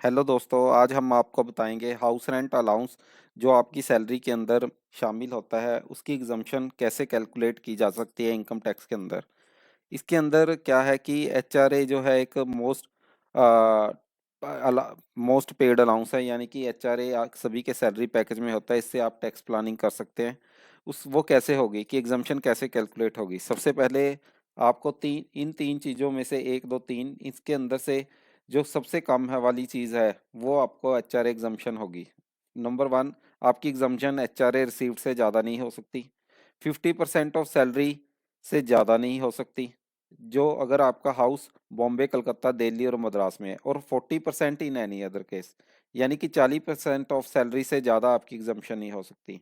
Hello दोस्तों, आज हम आपको बताएंगे हाउस रेंट अलाउंस जो आपकी सैलरी के अंदर शामिल होता है उसकी एग्जम्पशन कैसे कैलकुलेट की जा सकती है इनकम टैक्स के अंदर। इसके अंदर क्या है कि एचआरए जो है एक मोस्ट पेड अलाउंस है, यानी कि एचआरए सभी के सैलरी पैकेज में होता है। इससे आप टैक्स प्लानिंग कर सकते हैं। उस वो कैसे होगी कि एग्जम्पशन कैसे कैलकुलेट होगी। सबसे पहले आपको इन तीन चीज़ों में से एक दो तीन इसके अंदर से जो सबसे कम है वाली चीज़ है वो आपको एचआरए एग्जम्पशन होगी। नंबर वन, आपकी एग्जम्पशन एचआरए रिसीव्ड से ज़्यादा नहीं हो सकती। 50% ऑफ सैलरी से ज़्यादा नहीं हो सकती, जो अगर आपका हाउस बॉम्बे, कलकत्ता, दिल्ली और मद्रास में है, और 40% इन एनी अदर केस, यानी कि 40% ऑफ सैलरी से ज़्यादा आपकी एग्जम्पशन नहीं हो सकती।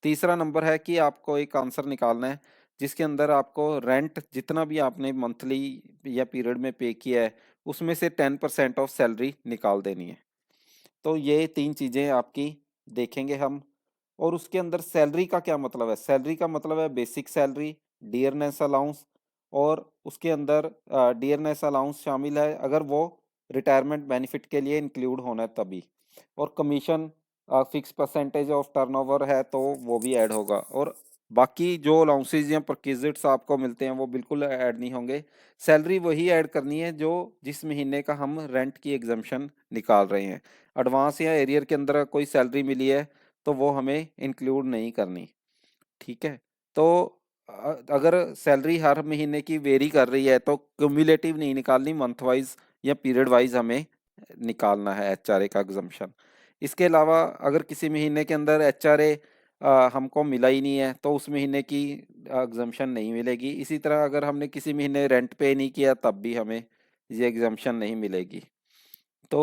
तीसरा नंबर है कि आपको एक आंसर निकालना है जिसके अंदर आपको रेंट जितना भी आपने मंथली या पीरियड में पे किया है उसमें से 10% ऑफ सैलरी निकाल देनी है। तो ये तीन चीज़ें आपकी देखेंगे हम। और उसके अंदर सैलरी का क्या मतलब है? सैलरी का मतलब है बेसिक सैलरी, डियरनेस अलाउंस, और उसके अंदर डियरनेस अलाउंस शामिल है अगर वो रिटायरमेंट बेनिफिट के लिए इंक्लूड होना है तभी। और commission fix percentage of turnover है तो वो भी ऐड होगा। और बाकी जो अलाउंसेज या परक्विजिट्स आपको मिलते हैं वो बिल्कुल ऐड नहीं होंगे। सैलरी वही ऐड करनी है जो जिस महीने का हम रेंट की एग्जम्पशन निकाल रहे हैं। एडवांस या एरियर के अंदर कोई सैलरी मिली है तो वो हमें इंक्लूड नहीं करनी। ठीक है। तो अगर सैलरी हर महीने की वेरी कर रही है तो क्यूमुलेटिव नहीं निकालनी, मंथ वाइज या पीरियड वाइज हमें निकालना है एचआरए का एग्जम्पशन। इसके अलावा अगर किसी महीने के अंदर एचआरए हमको मिला ही नहीं है तो उस महीने की एग्जम्पशन नहीं मिलेगी। इसी तरह अगर हमने किसी महीने रेंट पे नहीं किया तब भी हमें ये एग्जम्पशन नहीं मिलेगी। तो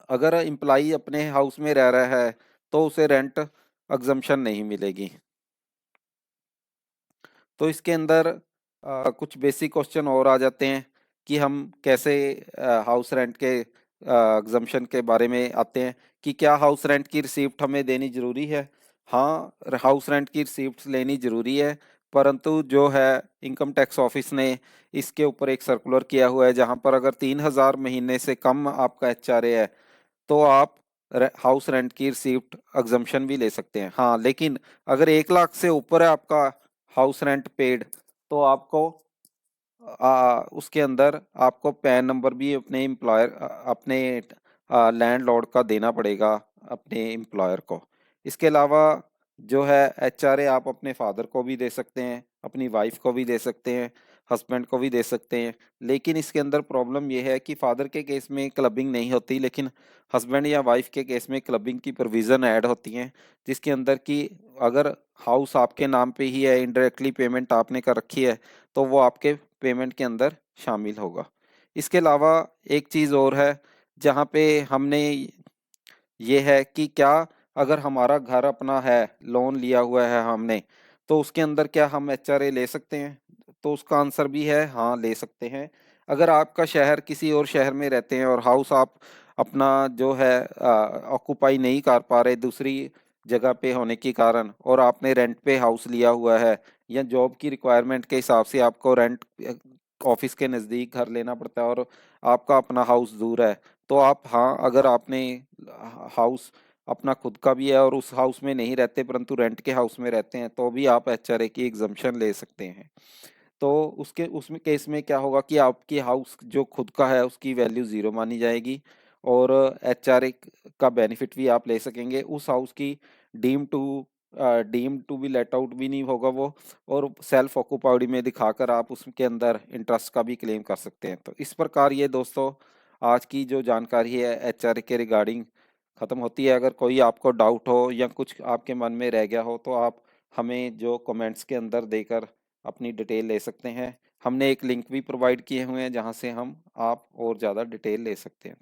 अगर एम्प्लॉई अपने हाउस में रह रहा है तो उसे रेंट एग्जम्पशन नहीं मिलेगी। तो इसके अंदर कुछ बेसिक क्वेश्चन और आ जाते हैं कि हम कैसे हाउस रेंट के एग्जम्पशन के बारे में आते हैं कि क्या हाउस रेंट की रिसीप्ट हमें देनी ज़रूरी है। हाँ, हाउस रेंट की रिसीप्ट लेनी ज़रूरी है, परंतु जो है इनकम टैक्स ऑफिस ने इसके ऊपर एक सर्कुलर किया हुआ है जहाँ पर अगर 3,000 महीने से कम आपका एचआरए है तो आप हाउस रेंट की रिसीप्ट एग्जम्पशन भी ले सकते हैं। हाँ, लेकिन अगर 1 लाख से ऊपर है आपका हाउस रेंट पेड तो आपको उसके अंदर आपको पैन नंबर भी अपने एम्प्लॉयर अपने लैंडलॉर्ड का देना पड़ेगा अपने एम्प्लॉयर को। इसके अलावा जो है एचआरए आप अपने फादर को भी दे सकते हैं, अपनी वाइफ को भी दे सकते हैं, हस्बैंड को भी दे सकते हैं। लेकिन इसके अंदर प्रॉब्लम ये है कि फादर के केस में क्लबिंग नहीं होती, लेकिन हस्बैंड या वाइफ के केस में क्लबिंग की प्रोविज़न ऐड होती हैं, जिसके अंदर कि अगर हाउस आपके नाम पे ही है, इनडायरेक्टली पेमेंट आपने कर रखी है, तो वो आपके पेमेंट के अंदर शामिल होगा। इसके अलावा एक चीज़ और है जहाँ पे हमने ये है कि क्या अगर हमारा घर अपना है, लोन लिया हुआ है हमने, तो उसके अंदर क्या हम एचआरए ले सकते हैं? तो उसका आंसर भी है हाँ, ले सकते हैं। अगर आपका शहर किसी और शहर में रहते हैं और हाउस आप अपना जो है ऑक्यूपाई नहीं कर पा रहे दूसरी जगह पे होने के कारण, और आपने रेंट पे हाउस लिया हुआ है या जॉब की रिक्वायरमेंट के हिसाब से आपको रेंट ऑफिस के नज़दीक घर लेना पड़ता है और आपका अपना हाउस दूर है, तो आप हाँ, अगर आपने हाउस अपना खुद का भी है और उस हाउस में नहीं रहते परंतु रेंट के हाउस में रहते हैं तो भी आप एचआरए की एग्जम्पशन ले सकते हैं। तो उसके उसमें केस में क्या होगा कि आपकी हाउस जो खुद का है उसकी वैल्यू ज़ीरो मानी जाएगी और एचआरए का बेनिफिट भी आप ले सकेंगे। उस हाउस की deem to deem to be let out भी नहीं होगा वो, और सेल्फ ऑक्यूपाइड में दिखाकर आप उसके अंदर इंटरेस्ट का भी क्लेम कर सकते हैं। तो इस प्रकार ये दोस्तों आज की जो जानकारी है एचआरए के रिगार्डिंग ख़त्म होती है। अगर कोई आपको डाउट हो या कुछ आपके मन में रह गया हो तो आप हमें जो कमेंट्स के अंदर देकर अपनी डिटेल ले सकते हैं। हमने एक लिंक भी प्रोवाइड किए हुए हैं जहां से हम आप और ज़्यादा डिटेल ले सकते हैं।